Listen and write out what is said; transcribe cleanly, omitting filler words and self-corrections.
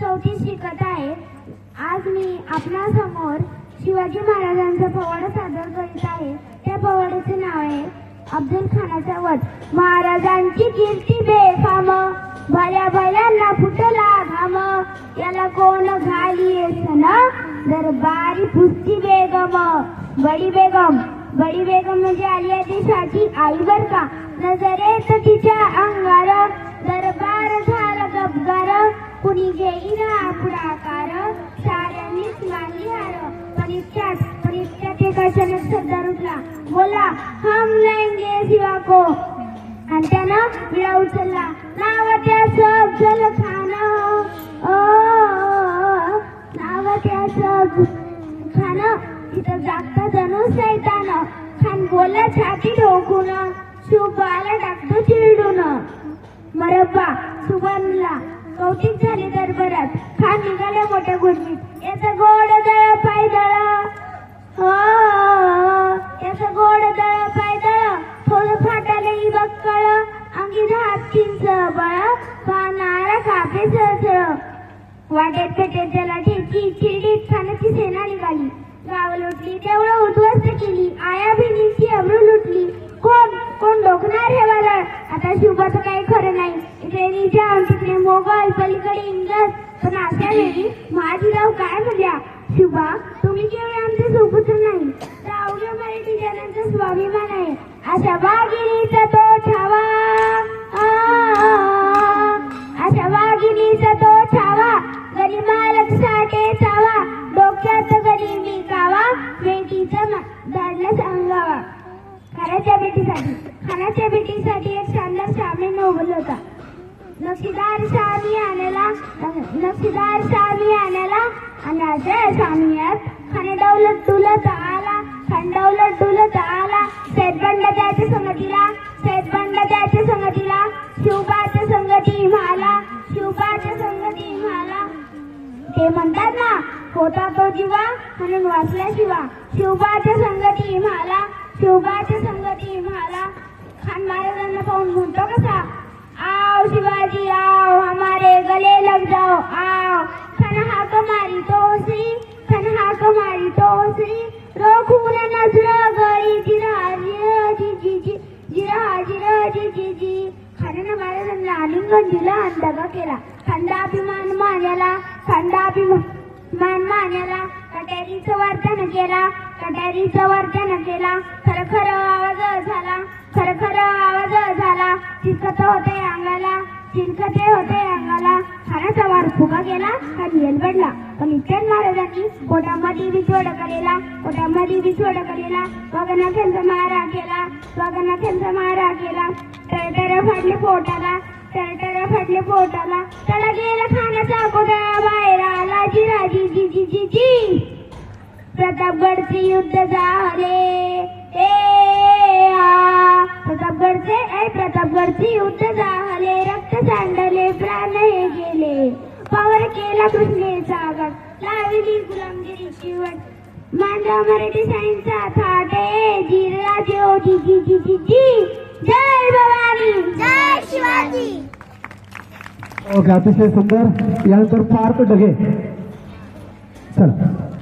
चौथीत शिकत आहे. आज मी आपणासमोर शिवाजी महाराजांचा पोवाडा सादर करीत आहे. त्या पोवाड्याचे नाव आहे अफजल खानाचा वध. महाराजांची कीर्ती बेफाम, भल्या भल्यांना फुटला घाम, याला कोण घालिये सन, दरबारी पुसती बेगम. बडी बेगम, बडी बेगम म्हणजे आलिया देशाची आई बर का. नजरेत तिच्या अंगार, दरबार झाला गपगार, कुणी घेईन पुढाकार, साऱ्यांनीच मानली हार. पण इतक्यात एक अचानक सरदार उठला, बोला हम लेंगे शिवा को. आणि त्यानं विडा उचलला, नाव त्याचं अफजल खान, नाव त्याचं खान. तिथं जागता जणू सैतान. खान बोलला छाती ठोकून, शुभाला टाकतो चिरडून. मरब्बा सुबनला कौतिक झाले दरबारात. खान निघाले मोठ्या गुडणीत, याचं गोड दळ पायदळ, याचं गोड दळ पायदळ, थोडं फाटाले बक्कळ, अंगी हातींच बळ, पानारा कापे सळसळ. वाटेत पेटेत जला ठेची चिरडीत खानाची सेना निघाली. गाव लुटली, तेवढं उद्ध्वस्त केली, आया बहिणींची अब्रू लुटली. कोण डोकणार हे वादळ. आता शुभाचं काही खरं नाही. इकडे निजाम, तिकडे मोगल, पलीकडे इंग्रज. पण अशा वेळी महाजीराव काय म्हणल्या, शुभा तुम्ही केवळ आमचे सुपुत्र नाही, तर अवघ्या मराठी जनांचा स्वाभिमान आहे. अशा वाघिणीचा तो छावा, अशा वाघिणीचा तो छावा, गली मालक साठे चावा, डोक्यात गली मी कावा, बेटीचा धाडला सांगावा. खानाच्या बेटीसाठी एक शानदार सामने उभं होता. नक्षीदार सामी आणायला आणि अजय सामियात खान डौलत डुलत आला, खान डौलत डुलत आला. सैदबंड त्याच्या संगतीला, सैदबंड त्याच्या संगतीला, शिवबाच्या संगती म्हाला, शिवबाच्या संगती म्हाला. ते म्हणतात ना, होता तो जीवा म्हणून वाचला शिवा. शिवबाच्या संगती म्हाला, शिवबाच्या संगती म्हाला. खान महाराजांना पाहून म्हणतो कसा, आओ शिवाजी आओ, हमारे गले लग जाओ आओ. खान हाक मारी तो श्री, खान हाक मारी तो श्री, रोखून नजर गळी, जिरा जी जी. खानानं महाराजांना आलिंगन दिलं आणि दगा केला. खंडाभिमान मान्याला, खंडाभिमान मान्याला. कट्यारीचं वर्तन केला, कट्यारीचं वर्तन केला. खरखर आवाज झाला, खरखर आवाज झाला. चिरकत होते अंगाला, चिरकते होते अंगाला. खानाचा वार फुगा गेला, खाली हेलबडला. पण इतक्यात महाराजांनी पोटामध्ये विछोड केलेला, पोटामध्ये विछोड केलेला. वाघनख्यांचा मारा केला, वाघनख्यांचा मारा केला. टरटर फाडले पोटाला, टरटर फाडले पोटाला. त्याला गेला खानाचा कोटा बाहेर आला, जिरा जी जी जी जी जी. प्रतापगडचे युद्ध झाले, प्रतापगडचे युद्ध झाले. रक्त सांडले, प्राण हे गेले. पावर केला कृष्णेचा गट, लावली गुलामगिरीची वट. मांडा मराठी साईंचा थाटे, जिराजे ओ जी जी जी जी जी. जय भवानी, जय शिवाजी. ओके, अतिशय सुंदर. यानंतर पार्थ डगे. चल.